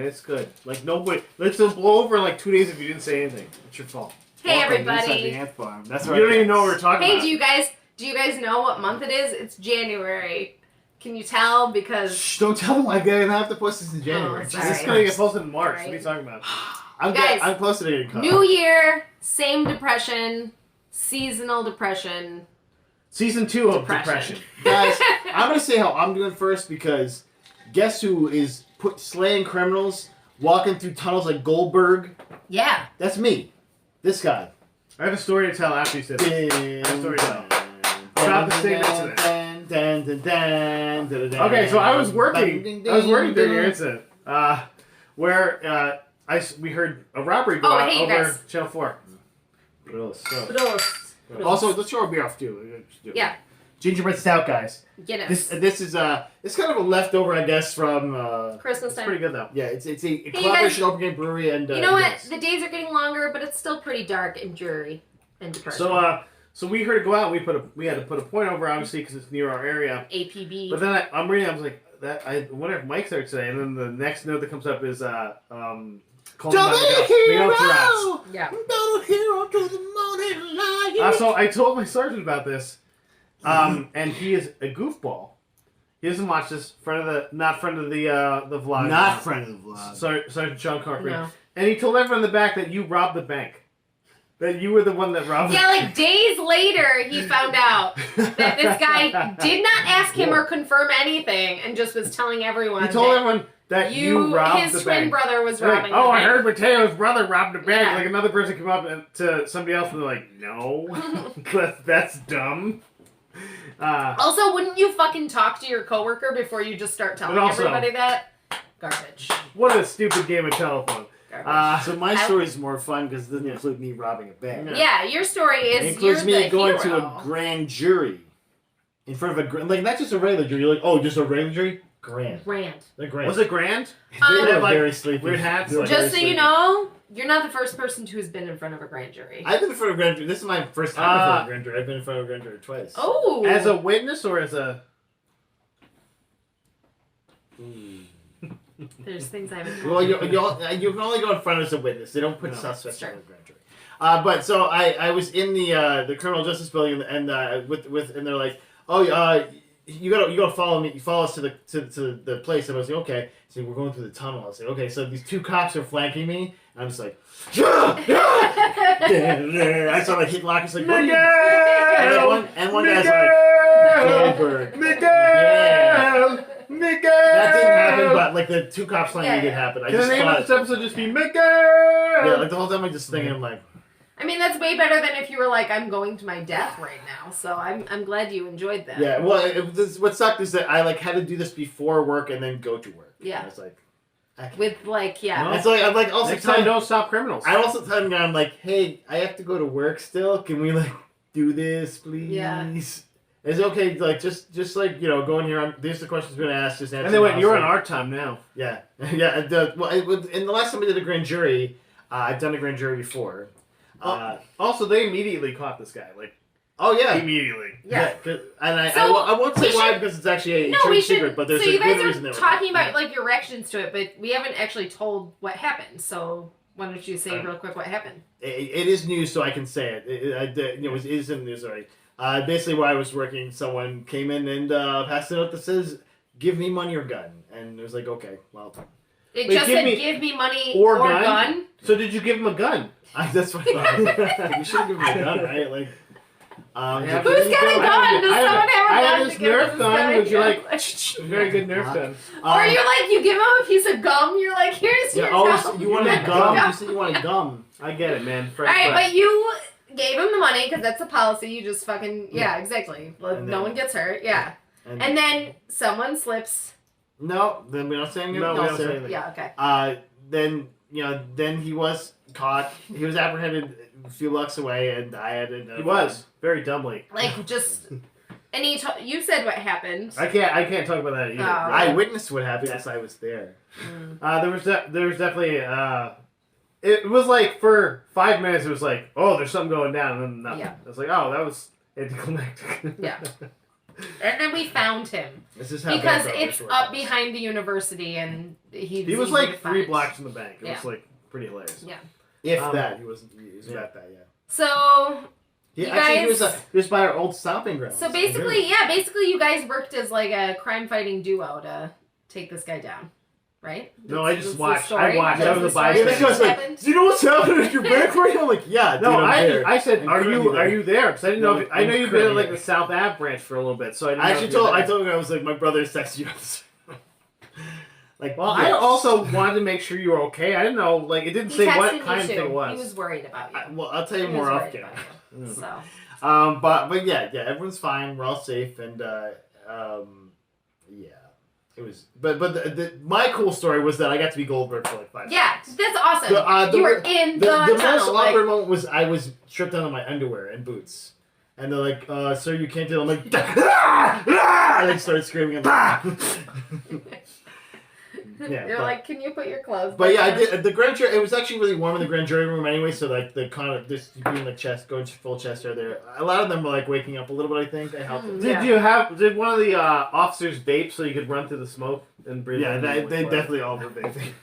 It's good. Like, nobody... Let's blow over in like 2 days if you didn't say anything. It's your fault. Hey, Welcome everybody. inside the ant farm. That's You right. don't even know what we're talking Hey, about. do you guys know what month it is? It's January. Can you tell? Because... Shh, don't tell them I didn't have to post this in January. Oh, Jesus It's sorry. going to Christ. get posted in March. Right. What are you talking about? I'm close to getting caught. New year, same depression, seasonal depression. Season 2 of Depression. Guys, I'm going to say how I'm doing first because guess who is slaying criminals, walking through tunnels like Goldberg? Yeah. That's me. This guy. I have a story to tell after you said that. Story to tell. About the statement today. Okay, so I was working during your incident, where we heard a robbery go out over guys. Channel 4. Also, let's throw a beer off too. Yeah. Gingerbread stout, guys. Get This it. is it's kind of a leftover, I guess, from Christmas It's time. pretty good though. yeah. It's a collaboration of Open Game Brewery and You know what? Guinness. The days are getting longer, but it's still pretty dark and dreary and depressing. So we heard it go out. We had to put a point over, obviously, because it's near our area. APB. But then I'm reading. I was like, I wonder if Mike started today. And then the next note that comes up is Miguel Tarats. Yeah. Hero to the morning light. So I told my sergeant about this, and he is a goofball. He doesn't watch this. Not friend of the vlog. Not friend of the vlog. Sergeant Sean Corcoran. No. And he told everyone in the back that you robbed the bank. That you were the one that robbed. Yeah, like days later, he found out that this guy did not ask him or confirm anything, and just was telling everyone. He told that everyone that you robbed his the twin bank. brother was They're robbing. like, oh, the I bank. heard Mateo's brother robbed the bank. Yeah. Like another person came up to somebody else and they're like, no, that's dumb. Also, wouldn't you fucking talk to your coworker before you just start telling But also- everybody that? Garbage. What a stupid game of telephone. Garbage. So my story is more fun because it doesn't include me robbing a bank. Yeah, your story It is includes you're me the going hero. to a grand jury in front of like not just a regular jury. You're like, oh, just a regular jury? Grand. Rant. They're grand. Was it grand? They They were had, like, very sleepy. weird hats, They were like- very Just so you sleepy. know, you're not the first person who's been in front of a grand jury. I've been in front of a grand jury. This is my first time in front of a grand jury. I've been in front of a grand jury twice. Oh. As a witness or as a... There's things I haven't. Well, you can only go in front as a witness. They don't put No, suspects sure. in the grand jury. But so I was in the criminal justice building and and they're like, oh, you gotta follow me. You follow us to the place. And I was like, okay. So we're going through the tunnel. I was like, okay. So these two cops are flanking me. And I'm just like, I saw like hit lock. It's like, what are you? And one guy's like, Goldberg. Miguel! That didn't happen, but like the two cops flanking me did happen. I Can the just name of thought, this episode just be Miguel? yeah, like the whole time I'm just thinking, I'm like. I mean, that's way better than if you were like, I'm going to my death right now. So I'm glad you enjoyed that. Yeah, well, what sucked is that I like had to do this before work and then go to work. Yeah. And it's like, With like, yeah. it's like I'm like also Next time, telling, don't stop criminals. I also telling the guy, I'm like, hey, I have to go to work still. Can we like do this, please? Yeah. It's okay, like just like go in here. These are the questions we're gonna ask. Just answer. And they went, them. you're So- on our time now. Yeah, yeah. In the last time I did a grand jury, I've done a grand jury before. Also, they immediately caught this guy. Like, Oh yeah. immediately. Yeah. 'Cause- and So, I won't say we why should- because it's actually a No, trade we secret, should. but there's So a you good guys reason are they were talking caught. about like your reactions to it, but we haven't actually told what happened. So why don't you say real quick what happened? It is news, so I can say it. It is in the news already. Basically, where I was working, someone came in and passed a note that says, "Give me money or gun," and it was like, okay, well, It Wait, just give said, me- "Give me money or or gun? gun." So did you give him a gun? that's what you should give me a gun, right? Like, Yeah. Who's got a gun? Does someone have a I gun? have this to give Nerf this gun. guy? Would you like Yeah. very good Nerf gun? Or you're like, you give him a piece of gum. You're like, here's your oh, gum. you wanted gum? You said you wanted gum. I get it, man. All right, but you gave him the money because that's a policy. You just fucking exactly. Like, And no then- one gets hurt. Yeah, and then someone slips. no, then we don't say anything. No, we else don't say there. anything. Yeah, okay. Then he was caught. He was apprehended a few blocks away, and I had to. He was very dumbly. Like just, and you said what happened. I can't talk about that either. Oh. I witnessed what happened because I was there. There was definitely it was like for 5 minutes it was like, oh, there's something going down, and then nothing. Yeah. It was like, oh, that was anticlimactic. Yeah. And then we found him. This is how Because bank it's robbers up work. behind the university, and He was easy like to 3 find. blocks from the bank. It Yeah. was like pretty hilarious. Yeah. If Um, that, he was about that, yeah. So He, You actually, guys- he was by our old stomping grounds. So basically, you guys worked as like a crime-fighting duo to take this guy down, right? No, I That's just the watched. story? I watched. I That's was a the story Yeah, this bystander. guy's like, happened? do you know what's happening at your bank right now? I'm like, yeah, No, dude, I'm there. I said, I'm are currently you there. there? Because I didn't know. No, If, I know I'm you've been at currently like the there. South Ave branch for a little bit, so I didn't I know actually if you were told there. him, I was like, my brother texted you. Like, Well, I yes. also wanted to make sure you were okay. I didn't know, like, it didn't He say texted what me kind of too. thing it was. He was worried about you. Well, I'll tell you He more was off worried camera. about you. So But yeah, everyone's fine. We're all safe, and yeah, it was. But my cool story was that I got to be Goldberg for like 5 yeah, seconds. that's awesome. The- You were in the The most tunnel. Like, awkward moment was I was stripped down to my underwear and boots. And they're like, sir, you can't do it. I'm like, ah! Ah! And they started screaming. Ah! Yeah, You're but- like, can you put your clothes But back yeah, I on?" did. The grand jury. It was actually really warm in the grand jury room anyway. So like the kind of just being like going full chest air there. A lot of them were like waking up a little bit. I think I helped them. Did one of the officers vape so you could run through the smoke and breathe? Yeah, in they the definitely all were vaping.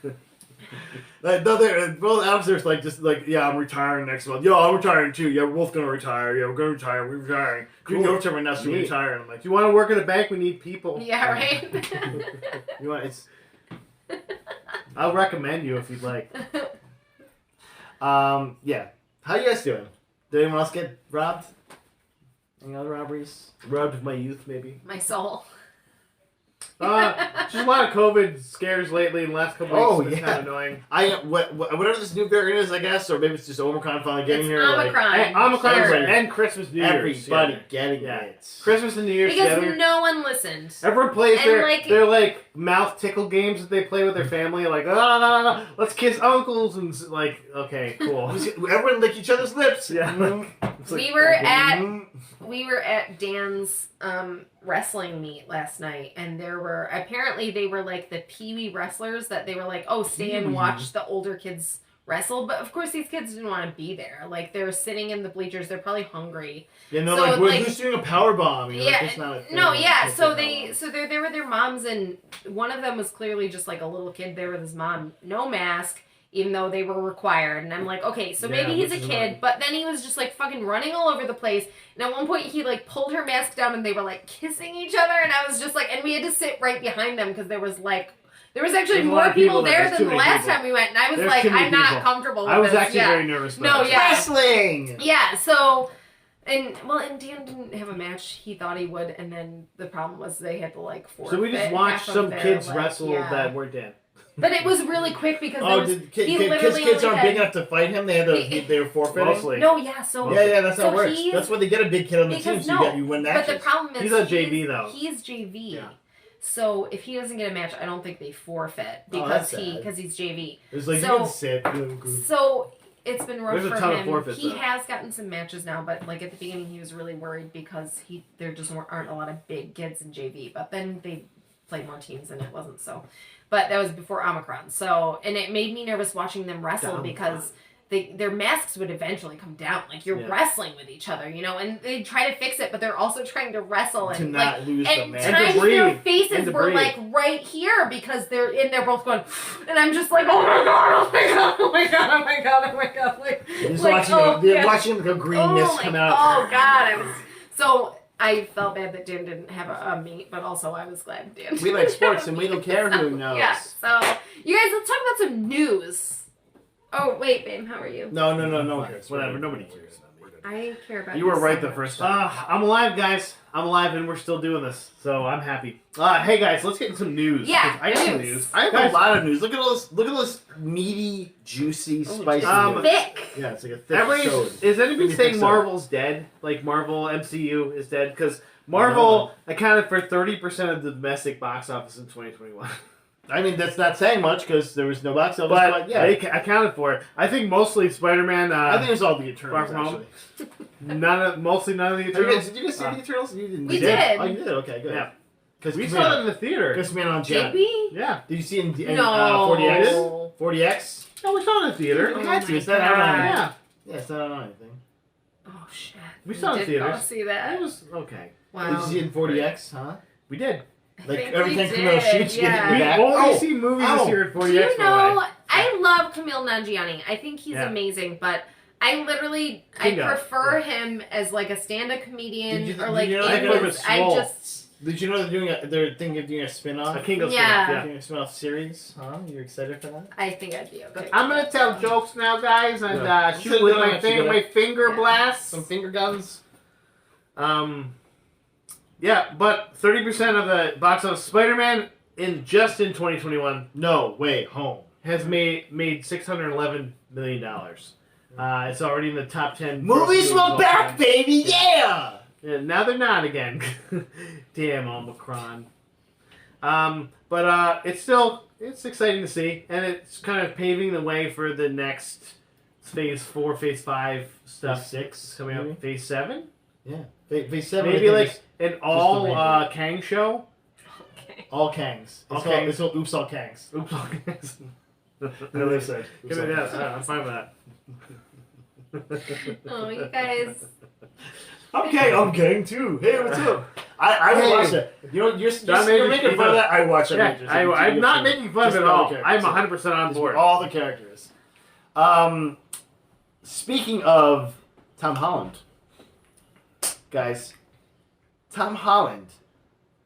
Like, no, they're both officers like just like, yeah, I'm retiring next month. Yo, I'm retiring too. Yeah, we're both gonna retire. Yeah, we're gonna retire. We're retiring. You can go to right now, so we Neat. retire. And I'm like, If you want to work at a bank, we need people. Yeah, right. you want it's. I'll recommend you if you'd like. Yeah. How you guys doing? Did anyone else get robbed? Any other robberies? Robbed of my youth, maybe. My soul. Just a lot of COVID scares lately in the last couple Oh, weeks. It's yeah. kind of annoying. Whatever this new variant is, I guess, or maybe it's just Omicron finally getting It's here. Omicron. And Omicron Sure. and Christmas, New Year's. Everybody Yeah. getting Yeah. it. Christmas and New Year's Because together. no one listened. Everyone plays And, like- their like mouth tickle games that they play with their family. Like, let's kiss uncles and like, okay, cool. Everyone lick each other's lips. Yeah. Mhm. It's like, We were at Mhm. we were at Dan's wrestling meet last night, and they were like the Pee-wee wrestlers that they were like, oh, stay and watch the older kids wrestle. But of course, these kids didn't want to be there. Like, they're sitting in the bleachers. They're probably hungry. Yeah, no, So, like, like- who's doing a power bomb? You know, like, Yeah, it's not a thing. no, yeah. It's So like, there were their moms, and one of them was clearly just like a little kid there with his mom, no mask, even though they were required. And I'm like, okay, so maybe Yeah, he's a which is kid. annoying. But then he was just like fucking running all over the place. And at one point he like pulled her mask down, and they were like kissing each other. And I was just like, and we had to sit right behind them because there was actually There's a lot more of people people there. there There's too than the many last people. time we went. And I was There's like, too many I'm not people. comfortable with I was this. actually Yeah. very nervous about No, it. yeah. Wrestling! Yeah, so, and Dan didn't have a match. He thought he would, and then the problem was they had to, like, forfeit So we just watched half of some their, kids like, wrestle yeah. that weren't dead. But it was really quick because there Oh, was, did he kids literally aren't only big had- enough to fight him? They were forfeiting? Mostly. No, yeah, so... Yeah, that's how So it works. he's- That's why they get a big kid on the team, Because, so no, you win but matches. the problem is... He's on JV, though. He's JV. Yeah. So if he doesn't get a match, I don't think they forfeit Oh, that's because sad. he's JV. It's like, So- you can sit. So it's been rough There's a for ton of him. forfeits, He though. has gotten some matches now, but like at the beginning, he was really worried because there just aren't a lot of big kids in JV. But then they played more teams, and it wasn't so. But that was before Omicron. So, and it made me nervous watching them wrestle because their masks would eventually come down. Like you're wrestling with each other, you know, and they try to fix it, but they're also trying to wrestle To and not like. lose the And match. And times to breathe. their And faces to were breathe. like right here because they're both going, and I'm just like, oh my god, oh my god, oh my god, oh my god, oh my god, like, You're just like, watching the green mist come out. Oh god, so I felt bad that Dan didn't have a meet, but also I was glad Dan. We like sports and we don't care who knows. Yeah, so you guys, let's talk about some news. Oh wait, babe, how are you? No one cares. Whatever, nobody cares. I care about You were right so the first much. time. I'm alive, guys. I'm alive, and we're still doing this, so I'm happy. Hey, guys, let's get into some news. Yeah, I got some news. news. I have Guys, a lot of news. Look at all this. Look at all this meaty, juicy, spicy. Um, news. Thick. Yeah, it's like a thick show. Is anybody Really saying thick Marvel's dead? Like Marvel MCU is dead? Because Marvel accounted for 30% of the domestic box office in 2021. I mean, that's not saying much because there was no box office. But yeah, they accounted for it. I think mostly Spider-Man. I think it was all the Far Eternals. From Home. Actually, mostly none of the Did Eternals. you guys see the Eternals? You didn't. We see it? did. Oh, you did. Okay, good. Yeah. Because We saw it in the theater. Because man on Did Jet. we? Yeah. Did you see it in No. 40X? 40X? No, we saw it in the theater. You Oh had to. my It's not out on God. anything. Yeah. Yeah, it's not on anything. Oh shit. We saw it in did go theaters. see It that. was okay. Wow. Did you see it in 40X, huh? We did. I Like think every we time did, Camille shoots, you get yeah. hit in the back. We only Oh! see movies Ow. this year at 40X. Do you by the know, way. I love Camille Nanjiani. I think he's Yeah. amazing, but I literally, Kingo. I prefer him as like a stand-up comedian Did you- or like did you know I that thought it guy was I swole. just Did you know they're thinking of doing a spin-off? A Kingo Yeah. spin-off, Doing a spin-off series? Huh? You're excited for that? I think I'd be okay. I'm gonna tell jokes now, guys, and Yeah. shoot with my, Shoot my finger Yeah. blasts. Some finger guns? Yeah, but 30% of the box office Spider-Man in 2021 No, wait, home. has made $611 million. It's already in the top 10. Movies grossing will all back, time. baby, yeah! Yeah, now they're not again. Damn Omicron. But it's exciting to see, and it's kind of paving the way for the next Phase 4, Phase 5 stuff. Phase 6 coming up. maybe? Phase 7? Yeah. Phase 7. Maybe like an all main Kang show. Okay. all Kangs. All It's called, Kangs. it's called Oops All Kangs. Oops, all Kangs. I know they said. Oops, all Yeah, Kangs. I'm fine with that. Oh, you guys. I'm Kang too. Hey, what's up? I would Hey. watch it. You know, you're Majors, making fun of that. I watch it. Yeah, I'm not making fun of it at all. I'm 100% on Just board. all the characters. Speaking of Tom Holland, guys, Tom Holland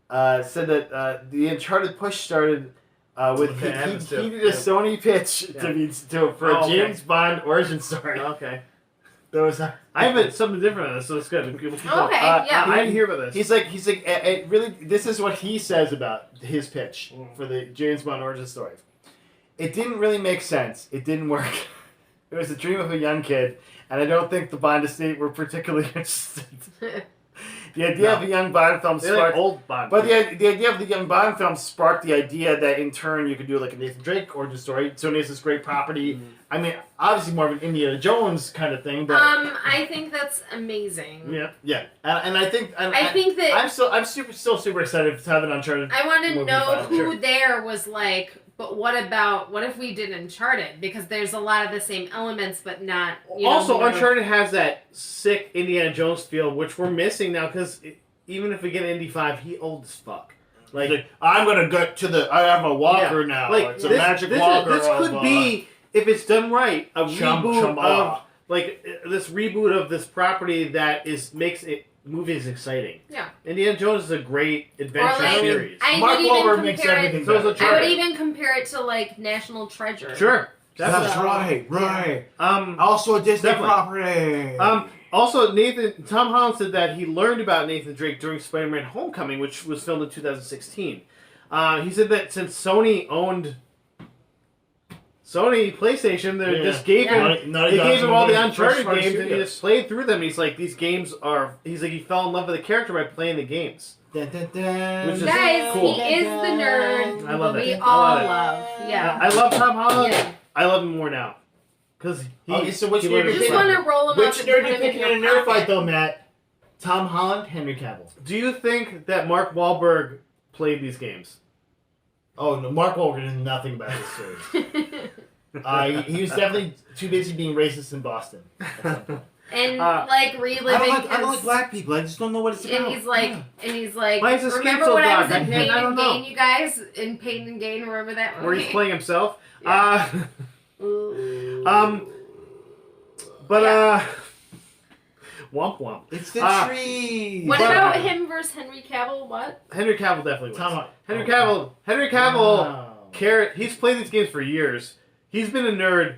said that the Uncharted push started with Okay, I he haven't still- did a Sony pitch for a Oh, okay. James Bond origin story. Okay. That was I have something different on this, so it's good. We'll keep Okay, going. yeah. I didn't hear about this. He's like, it really. This is what he says about his pitch Mm. for the James Bond origin story. It didn't really make sense. It didn't work. It was a dream of a young kid, and I don't think the Bond estate were particularly interested. The idea of a young Bond film They're like sparked, old Bond. but the idea of the young Bond film sparked the idea that in turn you could do like a Nathan Drake origin story. Sony has this great property. Mm. I mean, obviously more of an Indiana Jones kind of thing, but I think that's amazing. Yeah. and I think I think that I'm still super excited to have an Uncharted. I want to movie know final. who Sure. there was like, but what if we did Uncharted? Because there's a lot of the same elements, but not. Also, more of a- Uncharted has that sick Indiana Jones feel, which we're missing now, because even if we get Indy 5, he old as fuck. Like, I'm gonna get to the. I have a walker now. like It's a magic this, walker. This could be, if it's done right, a reboot Shambhala. of this reboot of this property that makes movies exciting. Yeah. Indiana Jones is a great adventure Or like, series. I Mark would even Wahlberg makes compare everything it. So is better. Uncharted. I would even compare it to like National Treasure. Sure. That's Definitely. right. Um, Also a Disney Definitely. property. Also, Tom Holland said that he learned about Nathan Drake during Spider-Man: Homecoming, which was filmed in 2016. He said that since Sony owned PlayStation, they just gave him they gave him all the Uncharted games, and he just played through them. He's like, these games are. He's like, he fell in love with the character by playing the games. Dun, dun, dun, Which is Guys, cool. he is the nerd. I love it. We I all love it. love. Yeah. I love Tom Holland. Yeah. I love him more now because he. Okay, so which he nerd learned do You you his just pick? want to roll him Which up and nerd put are you him in picking in a your nerd fight, pocket. though, Matt? Tom Holland, Henry Cavill. Do you think that Mark Wahlberg played these games? Oh no, Mark Wahlberg knows nothing about this series. He was definitely too busy being racist in Boston. And like reliving I don't like his- black people. I just don't know what it's about. And he's like, Why is his skin remember so when I dark? was in Pain I don't and know. Gain, you guys? In Pain and Gain, remember that movie? Where he's playing himself. Yeah. Womp womp. It's the tree. What But- about him versus Henry Cavill? What? Henry Cavill definitely wins. Tom- Henry Cavill. Wow. He's played these games for years. He's been a nerd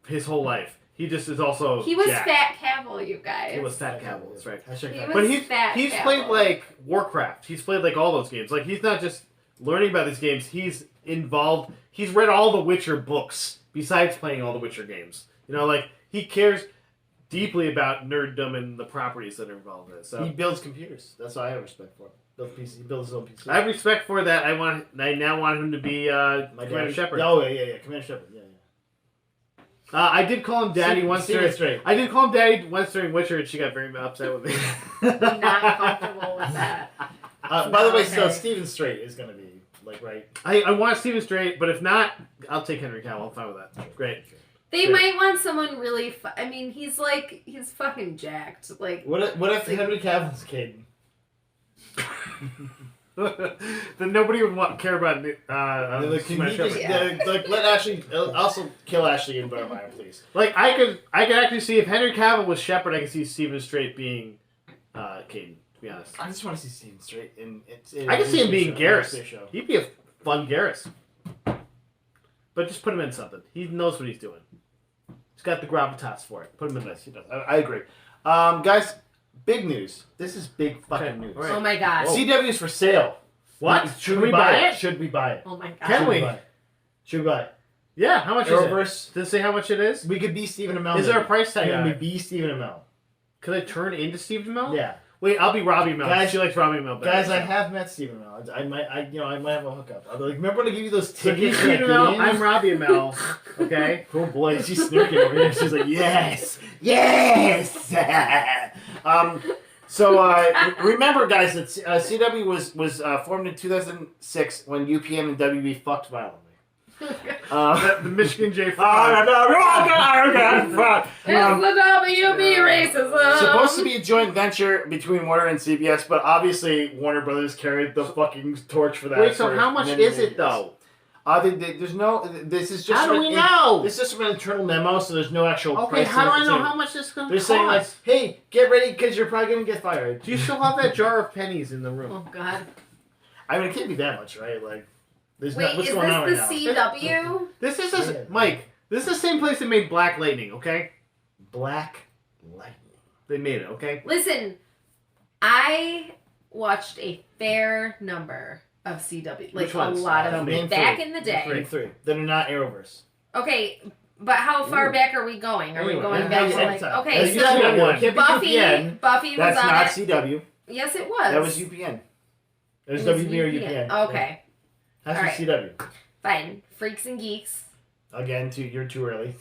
his whole life. He just is also. He was jacked. Fat Cavill, you guys. He was Fat Cavill. That's right. Hashtag He Cavill. was But Fat he's Cavill. played like Warcraft. He's played like all those games. Like he's not just learning about these games. He's involved. He's read all the Witcher books besides playing all the Witcher games. You know, like he cares deeply about nerddom and the properties that are involved in it. So He builds computers. That's what I have respect for. He builds his own PC. I have respect for that. I now want him to be My Commander dad- Shepard. Oh yeah. Commander Shepard. Yeah. I did call him Daddy once See it during. straight. I did call him Daddy once during Witcher, and she got very upset with me. I'm not comfortable with that. By the way, so Okay. Steven Strait is gonna be like right. I want Steven Strait, but if not, I'll take Henry Cavill. I'm fine with that. Great. They Sure. might want someone really. I mean, he's fucking jacked. Like, What if Henry Cavill's kid Then nobody would care about Can you just, Yeah. let Ashley also kill Ashley in Burmire, please. Like I could actually see if Henry Cavill was Shepard, I could see Stephen Strait being Caden. To be honest, I just want to see Steven straight in I can see him being Garrus. Show. He'd be a fun Garrus. But just put him in something. He knows what he's doing. He's got the gravitas for it. Put him in this. He does. I agree. Guys, big news. This is big fucking Okay, news. all right. Oh my god. CW is for sale. What? Should we buy it? Should we buy it? Oh my god. Can Should we? buy it? Should we buy it? Yeah. How much is it? Arrowverse. Does it say how much it is? We could be Stephen Amell. Is there a price tag Can on we it? be Stephen Amell? Could I turn into Steve Amell? Yeah. Wait, I'll be Robbie Amell. Guys- She likes Robbie Amell better. Guys, I have met Stephen Amell. I might have a hookup. I'll be like, remember when I give you those So he's tickets? Steve to Amell. Gideon's? I'm Robbie Amell. Okay. Oh boy, she's smirking over here. She's like, yes, yes. Remember, guys, that CW was formed in 2006 when UPN and WB fucked violently. The Michigan J. Oh, Frog. It's the WB racism. Supposed to be a joint venture between Warner and CBS, but obviously Warner Brothers carried the fucking torch for that. Wait, so for how much many is years. it though? There's no. This is just. How do we know? This is just an internal memo, so there's no actual. Okay, price how do I know to- how much this is going to They're cost? saying like, "Hey, get ready because you're probably gonna get fired." Do you still have that jar of pennies in the room? Oh god. I mean, it can't be that much, right? Like, there's Wait, not, what's is going on right this now? the CW? This is Yeah. Mike. This is the same place that made Black Lightning. Okay, Black Lightning. they made it. Okay. Listen, I watched a fair number of CW, like Which a ones? lot Tell of me. them back in the day. Three. That are not Arrowverse. Okay, but how far Ooh. back are we going? Are we Anyway, going yeah, back to yeah, like yeah. okay? You So gotta go. It can't be Buffy, UPN. Buffy was That's on not it. CW. Yes, it was. That was UPN. It was It was WB or UPN. Okay, Has Alright. to be CW. fine. Freaks and Geeks. Again, you're too early.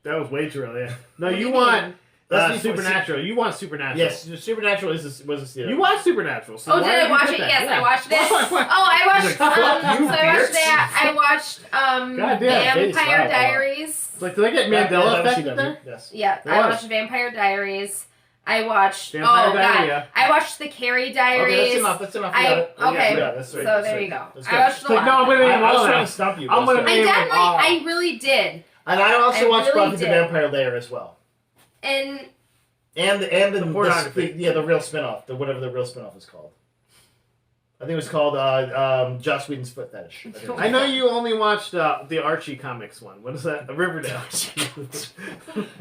That was way too early. No, What do you you want Let's be Supernatural. You want Supernatural. Yes, Supernatural was a CW. You watch Supernatural. So Oh, why did I you watch put it? that? Yes, Yeah. I watched it. Why? Oh, I watched. Fuck you, So I watched bitch. that. I watched Goddamn face, Vampire wow. Diaries. Like, did I get That Mandela was effect CW. there? Yes. Yeah, It I was. watched Vampire Diaries. I watched. Vampire oh Diary, God, yeah. I watched the Carrie Diaries. Okay, that's enough. That's enough. We I- got it. We got it. okay. Yeah, that's right. So That's there right. you go. That's I good. watched a It's like, lot. no, I'm gonna name I was all trying that. to stump you. I'm but gonna that's I good. name- definitely, I really did, And I also I watched really Buffy the did. Vampire Layer as well. and And The pornography. the real spinoff, whatever the real spinoff is called. I think it was called Joss Whedon's Foot Fetish. I know you only watched the Archie comics one. What is that? Riverdale.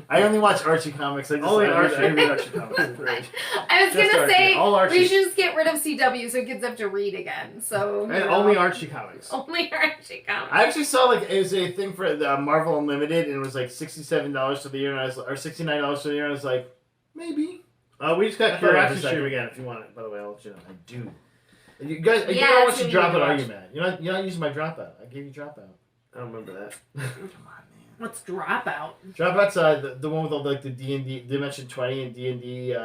I only watch Archie comics. I just Only I read, Archie. I read Archie comics. It's great. I was Just gonna Archie. say All Archie. we should just get rid of CW so kids have to read again. So you And know. only Archie comics. only Archie comics. I actually saw like it was a thing for the Marvel Unlimited, and it was like $67 for the year, and I was, or $69 for the year, and I was like, maybe We just I got thought it was Curiosity a Stream second. again if you want it. By the way, I'll let you know. I do. You guys, you Yeah, know how that's much what you we drop need out? to Are watch. you, man? You're not using my dropout. I gave you dropout. I don't remember that. Come on, man. What's Dropout? Dropout's the one with all like the D&D Dimension 20 and D&D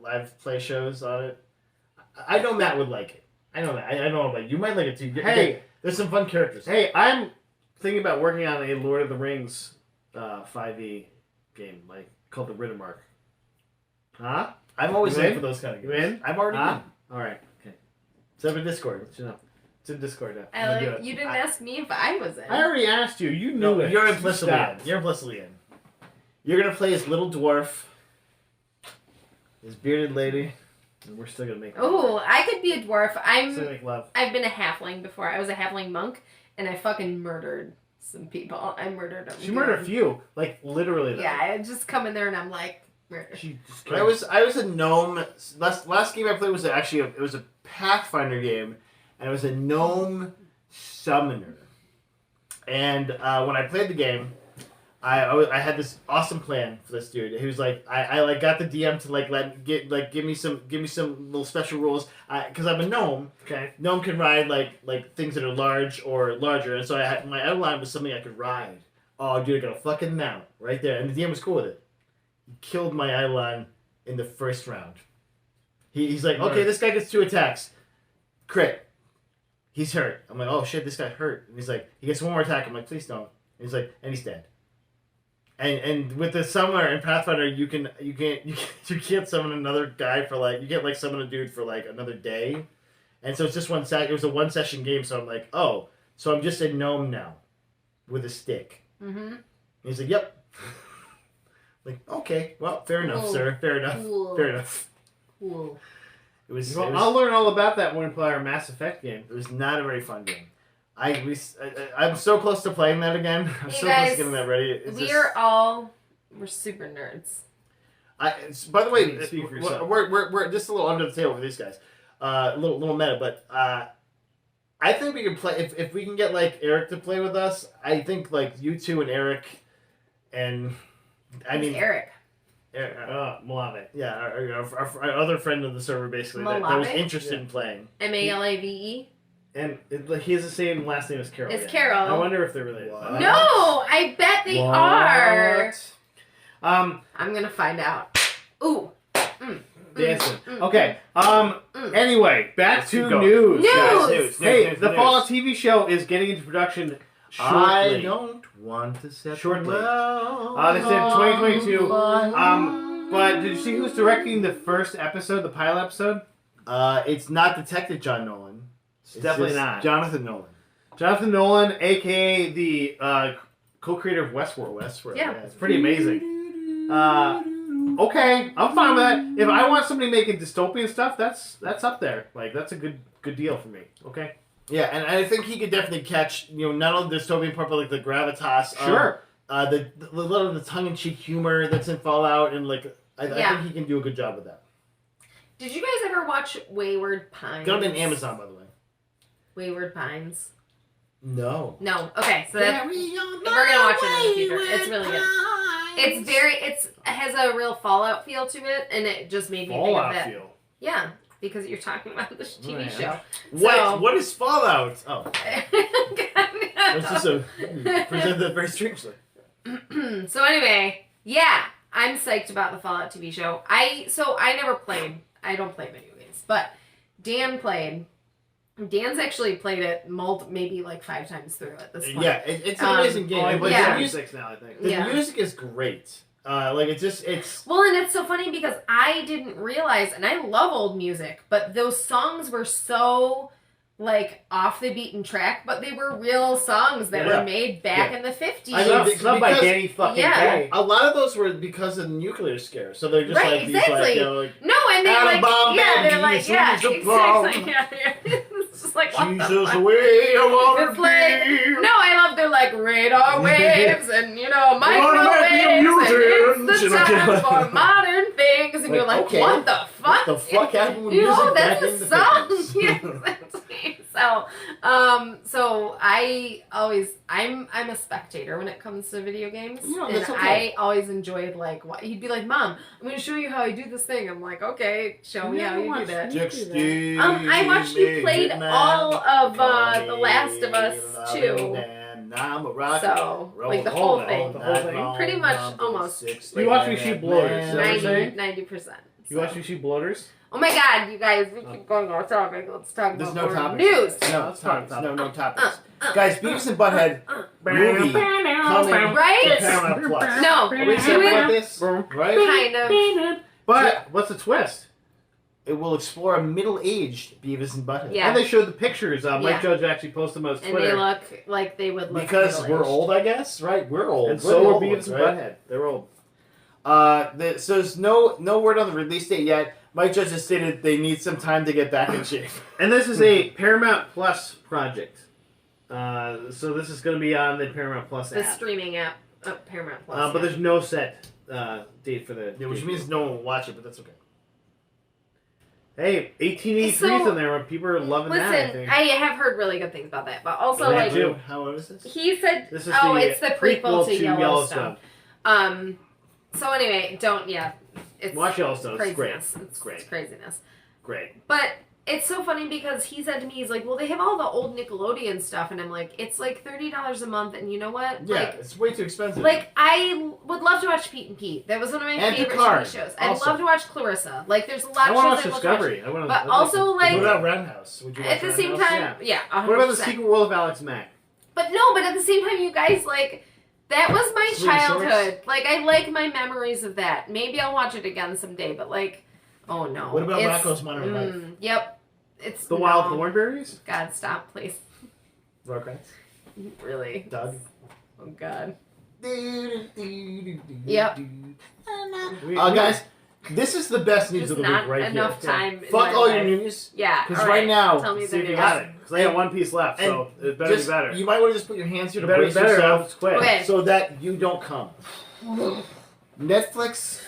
live play shows on it. I know Matt would like it. I know that. I know about you. Might like it too. Hey. There's some fun characters. Hey, I'm thinking about working on a Lord of the Rings 5e game, like called the Riddermark. Huh? I'm always You in in? for those kind of You games. in? I'm already Huh? in. All right. Okay. Except for Discord. Let you know. It's in Discord now. I I'm gonna do like, it. you didn't ask me if I was in. I already asked you. You knew No, it. you're implicitly Stop. in. You're implicitly in. You're gonna play as little dwarf, this bearded lady. And we're still gonna make. Oh, I could be a dwarf. Still gonna make love. I've been a halfling before. I was a halfling monk, and I fucking murdered some people. I murdered them. She murdered a few, like literally. Though. Yeah, I just come in there and I'm like, murder. She just. I was a gnome. Last game I played was actually it was a Pathfinder game, and it was a gnome summoner. And when I played the game, I had this awesome plan for this dude. He was like, I like got the DM to give me some little special rules because I'm a gnome. Okay. Gnome can ride like things that are large or larger, and so I had my outline was something I could ride. Oh, dude, I got a fucking mount right there, and the DM was cool with it. He killed my outline in the first round. He's like, okay, this guy gets 2 attacks, crit. He's hurt. I'm like, oh shit, this guy hurt. And he's like, he gets 1 more attack. I'm like, please don't. And he's like, and he's dead. And with the summoner in Pathfinder, you can't summon another guy for like, you can't like summon a dude for like another day, and so it's just it was a 1 session game. So I'm like, oh, so I'm just a gnome now, with a stick. Mm-hmm. And he's like, yep. Like, okay, well, fair enough, sir. Fair enough. Fair enough. Cool. I'll learn all about that when we play our Mass Effect game. It was not a very fun game. I'm so close to playing that again. I'm so close to getting that ready. We're super nerds. By the way, Speak for yourself. we're just a little under the table for these guys. A little meta, but I think we can play if we can get like Eric to play with us. I think like you two and Eric, and Eric. Malave. Yeah, our other friend of the server basically that was interested in playing. Malave. And he has the same last name as Carol. It's Carol. I wonder if they're related. What? No, I bet they are. I'm gonna find out. Ooh. dancing. Okay. Anyway, back to News. news. Guys. Hey, News. the Fallout TV show is getting into production shortly. I don't want to set Shortly. well. They said 2022. But did you see who's directing the first episode, the pilot episode? It's not Detective John Nolan. It's definitely just not. Jonathan Nolan. Jonathan Nolan, aka the co-creator of Westworld. Yeah. It's pretty amazing. Okay, I'm fine with that. If I want somebody making dystopian stuff, that's up there. Like that's a good deal for me. Okay. Yeah, and I think he could definitely catch not only the dystopian part, but like the gravitas. Sure. The lot of the tongue-in-cheek humor that's in Fallout, and like I think he can do a good job with that. Did you guys ever watch Wayward Pines? Got him on Amazon, by the way. Wayward Pines. No. No. Okay, so that's we're gonna watch it in the future. It's really good. It has a real Fallout feel to it, and it just made me think of that. Feel. Yeah, because you're talking about this TV show. What is Fallout? Oh, It's it's just presented that very strangely. So anyway, yeah, I'm psyched about the Fallout TV show. I never played. I don't play video games, but Dan played. Dan's actually played it maybe like 5 times through at this point. Yeah, it's an amazing game. But yeah. the music's now, I think. The music is great. It's Well, and it's so funny because I didn't realize, and I love old music, but those songs were so like off the beaten track, but they were real songs that were made back in the 50s. I mean, Sung by Danny fucking Kaye. a lot of those were because of the nuclear scare. So they're just Right, like exactly. these like, No, and they Atom bomb they're like, yeah, Jesus exactly. Yeah. It's just like, what the Jesus fuck? away, I wanna It's like, be. no, I love their like radar waves and Microwaves, microwaves. And it's the time for modern things, and you're like, okay, what the fuck? What the fuck happened with You music know, back that's in the a song. 50s? Yeah, exactly. So I'm a spectator when it comes to video games, and that's okay. I always enjoyed like what he'd be like, Mom, I'm going to show you how I do this thing. I'm like, okay, show me how you do that. I watched you played all of The Last of Us 2. So, like the whole thing. Pretty much almost. You watch me shoot bloaters. Is that what you're saying? 90%. You watch me shoot bloaters? Oh my god, you guys, we keep going off topic. Let's talk There's about no more topics. news. No topics. No topics. Guys, Beavis and Butthead movie coming Right? to Paramount Plus. No, Are we excited about this? Right? kind of. But what's the twist? It will explore a middle-aged Beavis and Butthead. Yeah. And they showed the pictures. Mike Yeah. Judge actually posted them on his And Twitter. they look like they would look Because we're middle-aged. old, I guess, right? We're old. And We're so the were old Beavis ones, and right? Butthead. They're old. So there's no word on the release date yet. Mike Judge has stated they need some time to get back in shape. And this is a Paramount Plus project. So this is going to be on the Paramount Plus The app. streaming app, Paramount Plus. But there's no set date for the... Yeah, which means no one will watch it, but that's okay. Hey, 1883's on there. People are loving that, I Listen, think. I have heard really good things about that, but also Yeah, like too. How old is this? he said, This is it's the prequel to Yellowstone. Yellowstone. So anyway, it's Watch Yellowstone. It's great. craziness. It's great. craziness. Great. But it's so funny because he said to me, he's like, well, they have all the old Nickelodeon stuff, and I'm like, it's like $30 a month, and you know what? Yeah, Like, it's way too expensive. I would love to watch Pete and Pete. That was one of my And favorite Picard, TV shows. I'd also. love to watch Clarissa. Like, there's a lot I of want shows to I'd watch love to watch. Discovery. But also, like, what about Roundhouse? Would you watch at the same Roundhouse? time, yeah, 100%. What about the Secret World of Alex Mack? But no, but at the same time, you guys, like, That was my Swing childhood. shorts? Like, I like my memories of that. Maybe I'll watch it again someday, but like, oh no. What about It's- Rocco's Modern Life? Yep. It's The Wild Thornberries? God, stop, please. Rugrats? Really? Doug? Oh God. Yep. Guys, this is the best news Just of the not week right enough here. time. in Fuck my all life. your news. Yeah. 'Cause all right now, Tell me See the if you news. got it. Because I got one piece left, so it better Just, be better. you might want to just put your hands here to better brace be better. yourself It's quick. Okay. so that you don't come. Netflix.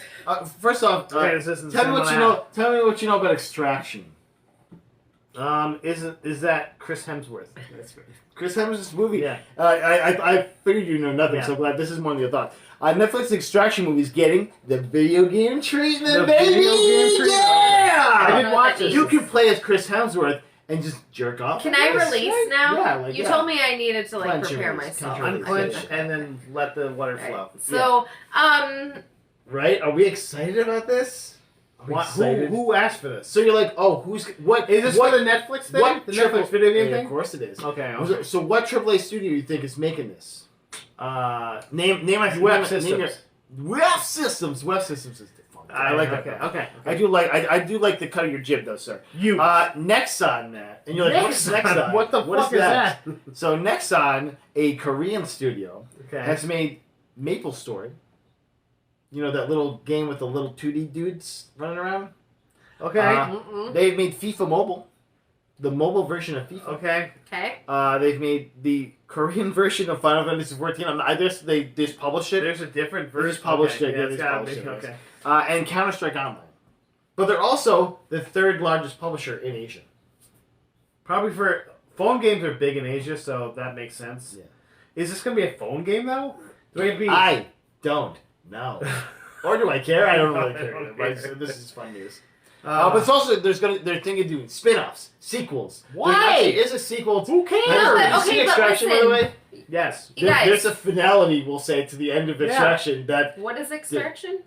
First off, Okay, this isn't tell me what you know. Tell me what you know about Extraction. Is that Chris Hemsworth? That's right. Chris Hemsworth's movie. Yeah. I figured you know nothing, Yeah. so I'm glad this is more than your thought. Netflix Extraction movie is getting the video game treatment, The baby. video game treatment? Yeah. I don't did know watch what that it. means. You can play as Chris Hemsworth and just jerk off. Can I Yes, release right? now? Yeah, like You yeah. told me I needed to like Clench your prepare wrist, myself. clench your Unclench wrist. and then let the water Right. flow. So, Right? Are we excited about this? Are we excited? Who asked for this? So you're like, oh, what Is this what, for the Netflix thing? what The triple- Netflix video game Yeah, thing? Of course it is. Okay. So what AAA studio you think is making this? Name my Web name Systems. your- Web Systems. Web Systems is fun. I like that. Okay. I do like the cut of your jib though, sir. You. Nexon that, and you're like, what's Nexon? What the fuck is that? So Nexon, a Korean studio, Okay. has made Maple Story. You know that little game with the little 2D dudes running around. Okay. They've made FIFA Mobile, the mobile version of FIFA. Okay. okay. They've made the Korean version of Final Fantasy 14. I guess they just published it. There's a different They version. just published it. Yeah, Yeah, it's they gotta published be. it, Okay. And Counter-Strike Online. But they're also the third largest publisher in Asia. Probably for phone games are big in Asia, so that makes sense. Yeah. Is this gonna be a phone game though? Do we have to be? I don't know. Or do I care? I don't really care. I don't But care. this is fun news. But it's also they're thinking of doing spin-offs, sequels. Why? There actually is a sequel. Who cares? No, but- Did you see okay, but Extraction, by the listen. way? Yes. You guys, There's a finality, we'll say, to the end of Yeah. Extraction that what is Extraction?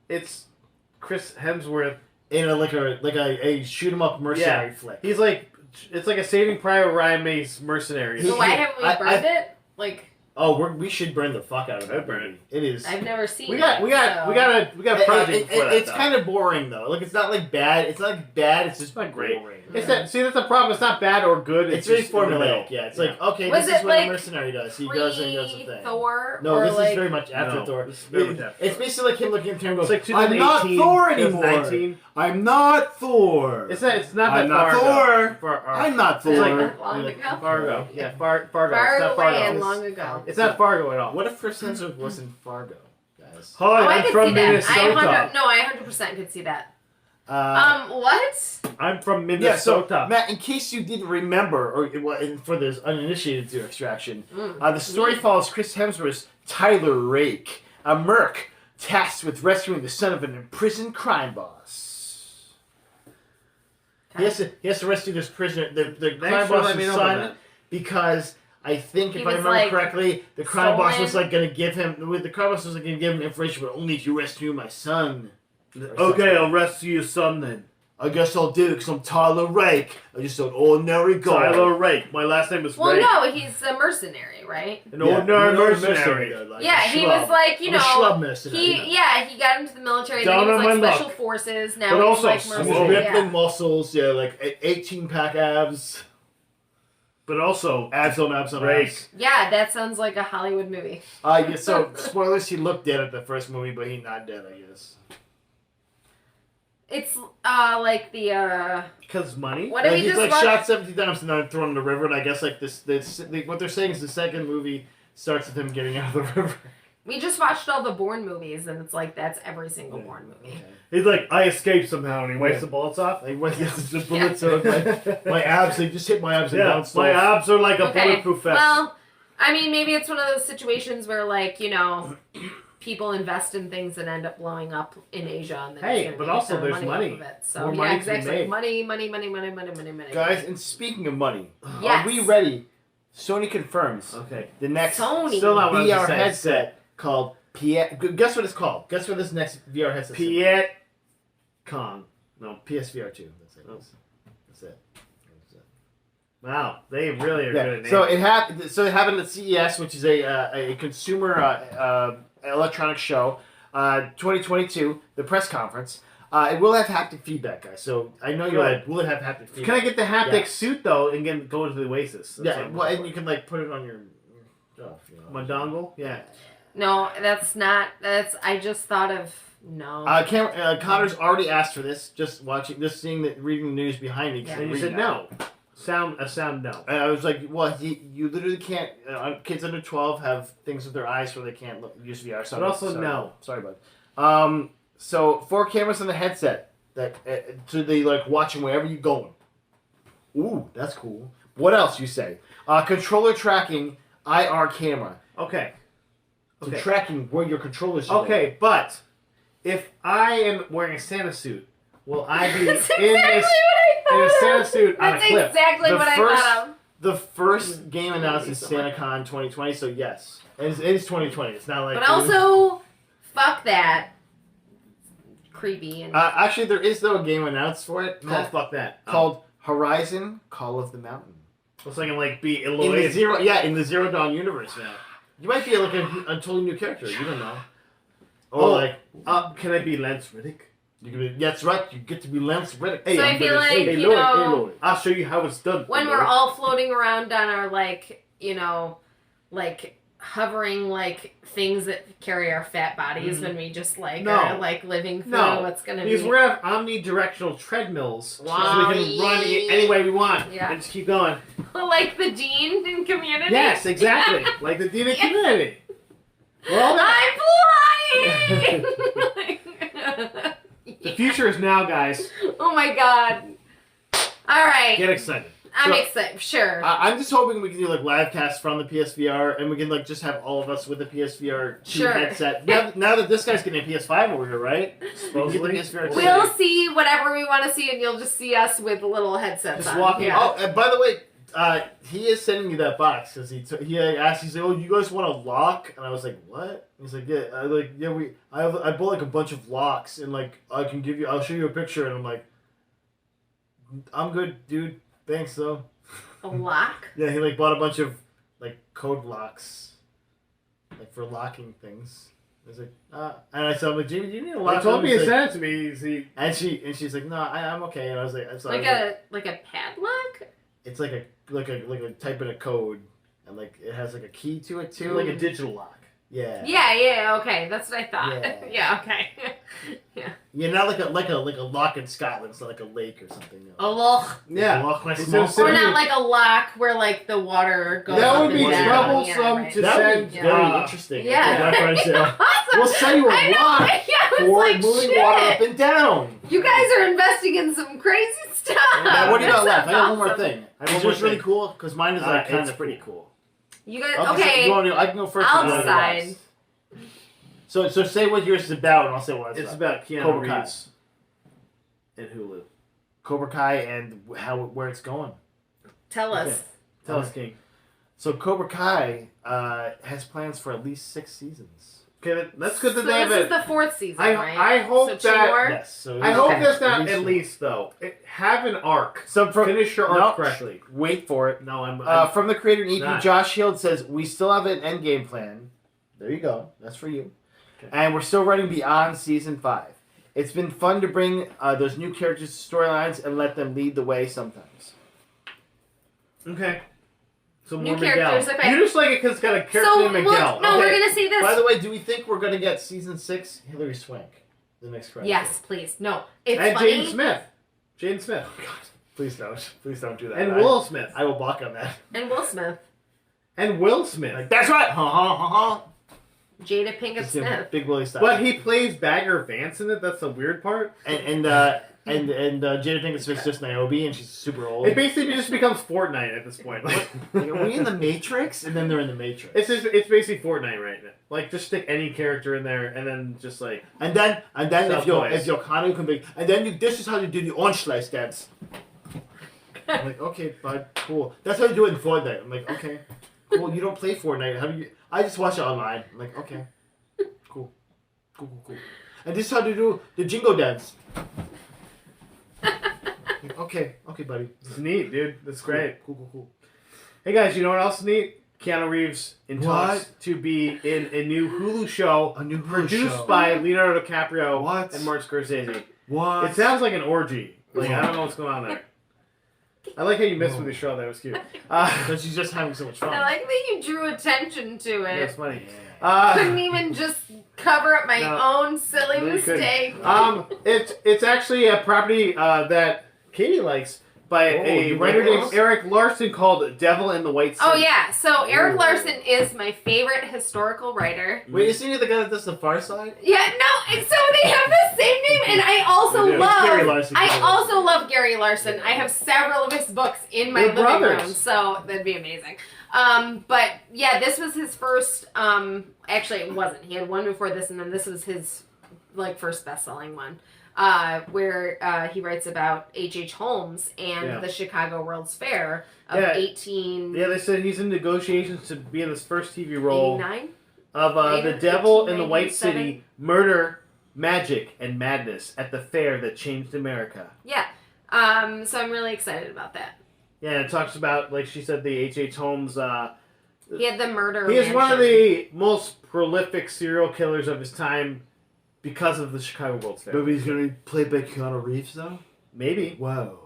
It's Chris Hemsworth. in a shoot 'em up mercenary flick. He's like, it's like a Saving Private Ryan meets Mercenaries. He- So why haven't we I- burned it? Like, Oh, we should burn the fuck out of I'd that burn movie. It is. I've never seen we it. got a project for that. It's though. kind of boring though. Like it's not like bad. It's not like bad. It's just not great. boring. It's that, see, that's the problem. It's not bad or good. It's very just in the middle. formulaic. Yeah, it's like okay, Was this it is what like a mercenary does. He goes and he does the thing. Thor? No, or this like, is very much after No, Thor. this is very much after It's Thor. basically like him looking at him and goes, It's like "I'm not 2018, Thor anymore. 2019. I'm not Thor. It's not that I'm not far Thor. ago. I'm not It's Thor." like long ago. Fargo. Yeah, Fargo. It's Far not away Fargo. and long ago. It's not Fargo at all. What if Chris Hemsworth was in Fargo, guys? Hi, Oh, I I'm could from see that. Minnesota. I 100% could see that. What? I'm from Yeah, so Minnesota. Matt, in case you didn't remember, or for those uninitiated to Extraction, the story Mm. follows Chris Hemsworth's Tyler Rake, a merc tasked with rescuing the son of an imprisoned crime boss. He has to rescue this prisoner, the crime for letting boss's me know son, about that. because I think He if I was, remember like, correctly, the crime boss was stolen. like going to give him information, but only if you rescue my son. Okay, I'll rescue your son then. I guess I'll do it because I'm Tyler Rake. I'm just an ordinary guy. Tyler Rake. My last name is Well, Rake. no, he's a mercenary, right? An ordinary mercenary. Yeah, he was like, you I'm a schlub know, mercenary. he got into the military, then Down he was on like my special luck. forces, now But he's also like small. With mercenary. rippling Yeah. muscles, yeah, like 18-pack abs. But also, Abs on abs on Rake. abs. Yeah, that sounds like a Hollywood movie. Yeah, so, spoilers, he looked dead at the first movie, but he's not dead, I guess. It's like the because money. what did we He's just like watch? shot 17 times and then thrown in the river, and I guess like what they're saying is the second movie starts with him getting out of the river. We just watched all the Bourne movies, and it's like that's every single Bourne movie. He's like, I escaped somehow, and he wipes Yeah. the bullets off. Like, what, the bullets are like, my abs, they just hit my abs and Yeah, bounced my off. abs are like a Okay, bulletproof vest. well, I mean, maybe it's one of those situations where, like, you know, people invest in things that end up blowing up in Asia, and then Hey, it's gonna but make a also ton of there's money. money. Off of it. So More yeah, money to be exactly. made. Money. Guys, and speaking of money, Yes. are we ready? Sony confirms Okay. the next Sony. Still not what I was VR saying. headset called Piet. Guess what it's called? Guess what this next VR headset is? Piet Kong. No, PSVR 2. That's it. That's it. Wow, they really are good at names. So it happened at CES, which is a consumer electronics show, 2022, the press conference. It will have haptic feedback, guys. So I know you're like, will it have haptic feedback? Can I get the haptic suit though and go to the Oasis? That's well, and you can like put it on your stuff. You know. My dongle? Yeah. No, that's not. I just thought of no. Connor's already asked for this. Just reading the news behind me. Yeah. And you said no. Sound no. And I was like, well, you literally can't. Kids under 12 have things with their eyes where they can't use VR. But also no. Sorry, bud. So 4 cameras on the headset that so they like watching wherever you're going. Ooh, that's cool. What else you say? Controller tracking IR camera. Okay. So tracking where your controller's. Okay, but if I am wearing a Santa suit, will I be That's in a Santa suit on a That's cliff? exactly what I thought of. The first game announced is SantaCon 2020, so yes. It is 2020. It's not like... But also, fuck that. Creepy. And actually, there is, though, a game announced for it. Called fuck that. Called Horizon Call of the Mountain. So I can, like, be In Eloy. the Zero Dawn universe now. You might be, like, a totally new character. You don't know. Or, can I be Lance Riddick? You can be, that's right. You get to be Lance Riddick. So I feel like, you know, I'll show you how it's done. when we're all floating around on our, like, you know, like, hovering, like, things that carry our fat bodies when we just, like, are, like, living through what's going to be. Because we're going to have omnidirectional treadmills. Wow. So we can run any way we want. Yeah. And just keep going. Like the Dean in Community? Yes, exactly. Like the Dean in Community. Well, I'm flying! the future is now, guys. Oh my god. Alright. Get excited. I'm excited, sure. I'm just hoping we can do like live casts from the PSVR, and we can like just have all of us with the PSVR 2 headset. Now that this guy's getting a PS5 over here, right? Supposedly. We'll see whatever we want to see, and you'll just see us with little headsets just on. walking. Yeah. Oh, and by the way, he is sending you that box because he asked. He's like, "Oh, you guys want a lock?" And I was like, "What?" He's like, "Yeah, I bought like a bunch of locks, and like I'll show you a picture." And I'm like, "I'm good, dude. Thanks, though." A lock? Yeah, he like bought a bunch of like code locks, like for locking things. I was like, and I said, "I'm like, Jamie, do you need a lock?" He told me to to send it to me. And she's like, "No, I'm okay." And I was like, "I'm sorry." Like a padlock? It's like a type in a code, and like it has like a key to it too, Like a digital lock. Yeah. Yeah, okay, that's what I thought. Yeah, okay. Yeah. Yeah, not like a lock in Scotland. It's not like a lake or something. No. A loch. Yeah. Loch Ness It's Monster. Or not like a lock where like the water goes That up would be and down. troublesome to That send. would be very interesting. Yeah. Black Friday sale. Awesome. We'll sell you a I know, lock yeah, I was for like, moving shit. water up and down. You guys are investing in some crazy stuff. Now, what do you got That left? I got one sounds more awesome. thing. I have one Is more yours really thing. cool? Because mine is like kind It's of pretty cool. You guys, So okay. you want to? I can go first. I'll and then you go decide. last. So say what yours is about, and I'll say what It's about Keanu Cobra Kai. Reeves and Hulu. Cobra Kai and where it's going. Tell us. Okay. Tell us, King. So Cobra Kai has plans for at least 6 seasons. Okay, that's good So that they have this is it. the 4th season, I right? hope so that- 2 more? Yes. So I hope Okay. that's not at least though. Have an arc. Finish your arc correctly. Wait for it. No, I'm From the creator and EP, not. Josh Shield says, "We still have an end game plan." There you go. That's for you. Okay. And we're still running beyond season 5. It's been fun to bring those new characters to storylines and let them lead the way sometimes. okay. So New more characters, Miguel. okay. You just like it because it's got a character So, named Miguel. no, okay. we're going to see this. By the way, do we think we're going to get season 6 Hilary Swank? The next Friday. Yes, please. No. It's And funny. Jaden Smith. Jaden Smith. Please don't. Please don't do that. And Will Smith. I will balk on that. And Will Smith. And Will Smith. Like, that's right. Ha ha ha ha. Jada Pinkett Just, Smith. Big Willie style. But he plays Bagger Vance in it. That's the weird part. And Jada Pinkett Smith's just Niobe, and she's super old. It basically just becomes Fortnite at this point. Like, Are we in the Matrix? And then they're in the Matrix. it's basically Fortnite right now. Like just stick any character in there and then just like And then if Self-toys. your Kanu can be, and then this is how you do the orange slice dance. I'm like, okay, bud, cool. That's how you do it in Fortnite. I'm like, okay, cool. You don't play Fortnite. How do you? I just watch it online. I'm like, okay, cool. And this is how to do the jingle dance. Okay, buddy. It's neat, dude. That's great. Cool. Hey guys, you know what else is neat? Keanu Reeves in talks What? to be in a new Hulu show A new produced show. by Leonardo DiCaprio What? and Martin Scorsese. What? It sounds like an orgy. Like, I don't know what's going on there. I like how you messed with your show. That was cute. Because she's just having so much fun. I like that you drew attention to it. That's funny. Couldn't even just cover up my No. own silly No, you couldn't. mistake. It's actually a property that Katie likes by a you writer like named those? Eric Larson called Devil in the White City. Oh yeah, so Eric Ooh. Larson is my favorite historical writer. Wait, isn't he the guy that does The Far Side? Yeah, no, and so they have the same name, and I also They do. love. Gary Larson. I also love Gary Larson. I have several of his books in my They're living brothers. room, so that'd be amazing. But yeah, this was his first. Actually, it wasn't. He had one before this, and then this was his first best-selling one. Where he writes about H.H. Holmes and the Chicago World's Fair of 1889. Yeah, they said he's in negotiations to be in his first TV role of Later, The Devil in the White 1897. City, Murder, Magic, and Madness at the fair that changed America. Yeah. So I'm really excited about that. Yeah, it talks about, like she said, the H.H. Holmes. He had the murder. He is one of mansion. the most prolific serial killers of his time because of the Chicago World's Fair. But he's going to be played by Keanu Reeves, though? Maybe. Whoa.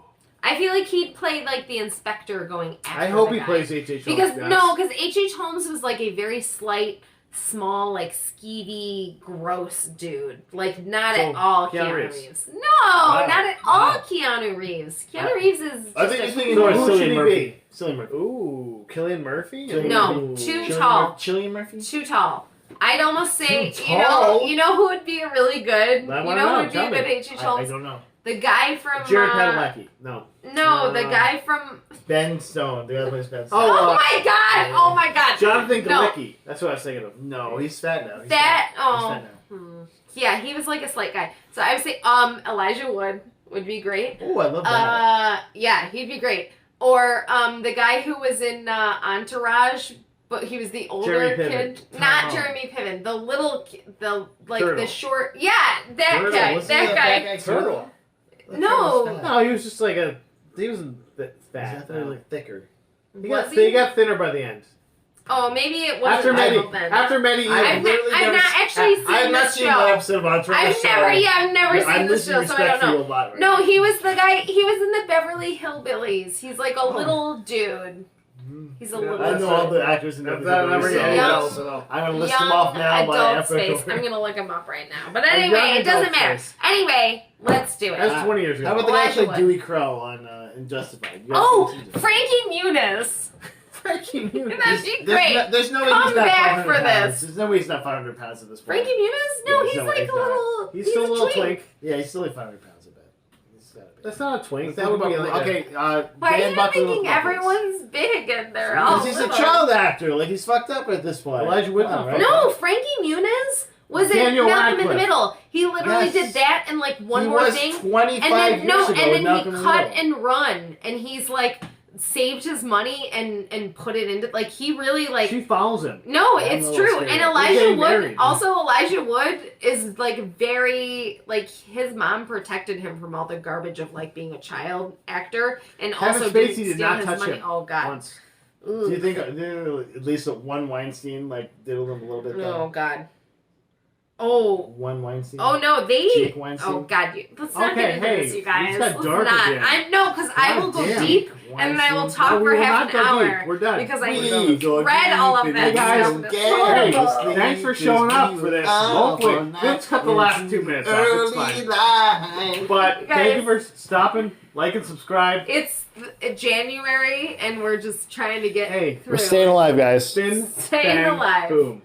I feel like he'd play the inspector going after I hope the he guy. plays H.H. Holmes. Because yes. because H.H. Holmes was a very slight, small, skeevy, gross dude. Not So, at all Keanu Keanu Reeves. Reeves. No, Wow. not at all Wow. Keanu Reeves. Keanu Reeves is just I think he's thinking So more who should Cillian he Murphy. be? Cillian Murphy. Ooh, Cillian Murphy? No, too tall. Cillian Murphy? too tall. I'd almost say, Too you know tall? who would be a really good, I you wanna know know, who would be tell a me. good H.H. I Holmes? don't know. The guy from, Jared Padalecki. No. no, the guy from, Ben Stone. The other one's Ben Stone. Oh, oh my god, Jonathan No. Galecki. That's what I was thinking of. No, he's fat now. He's That, fat. He's fat now. Yeah, he was a slight guy. So I would say, Elijah Wood would be great. Oh, I love that. Yeah, he'd be great. Or, the guy who was in, Entourage, but he was the older Jeremy Piven. kid. Not Oh. Jeremy Piven. The little, the Turtle. short, yeah, that Turtle. guy, Wasn't that he a guy. fat Turtle. No. No, he was just he wasn't that fat. I thought he was thicker. He got thinner by the end. Oh, maybe it After wasn't then. Medi, I've not actually seen I've not this seen show. one episode of Entourage. I've never seen I'm this listening show, so I don't respectfully know. a lot right No, now. he was the guy. He was in the Beverly Hillbillies. He's a little dude. He's a little. I know all the actors in That's Beverly not Hills, ringing any Young- bells at all. I'm gonna list young them off now by adult alphabetical space. I'm gonna look him up right now. But A anyway, young it doesn't adult matter. space. Anyway, let's do it. That's 20 years ago. How about the guy Elijah who Wood. played Dewey Crow on in Justified? You guys Oh, haven't seen it. Frankie Muniz. Frankie Muniz. That'd be great. There's no way Come he's not back 500 for pounds. this. There's no way he's not 500 pounds at this point. Frankie Muniz? No, Yeah, he's no, like he's a not. little. He's still a little twink. Yeah, he's still like 500 pounds, I bet. He's gotta be. That's not a twink. Let's That talk would be about- like okay, Why are Dan you Buckley thinking with Muppets. everyone's big and they're all Because he's a little? child actor. Like, he's fucked up at this point. Elijah Wood's Come on, not right? No, Frankie Muniz was in Daniel Malcolm in the Radcliffe. Middle. He literally Yes. did that and one he more was thing. 25 And then years ago and in then Malcolm he in the cut Middle. and run, and he's saved his money and put it into he really She follows him. No, I'm it's a little true. scared. And They're Elijah getting Wood married. also Elijah Wood is very his mom protected him from all the garbage of being a child actor and Kevin also Spacey didn't did steal not his touch money. him Oh god. once. Ooh. Do you think at least one Weinstein diddled him a little bit? Oh Though? god. Oh. One Weinstein. Oh no, Jake Weinstein? Oh god, let's not Okay, get into hey, this, you guys. it's got Let's dark not. again. I know, because I will go damn. deep and then I will Weinstein. talk No, we for will half not an go deep. hour We're done. because I We go read all of deep that in guys, stuff. Gary, Oh, Thanks for showing up for this. Hopefully, let's cut the last 2 minutes off. It's fine. Line. But Guys. thank you for stopping, like, and subscribe. It's January and we're just trying to get Hey, through. We're staying alive, guys. Spin, Staying bang, alive. boom.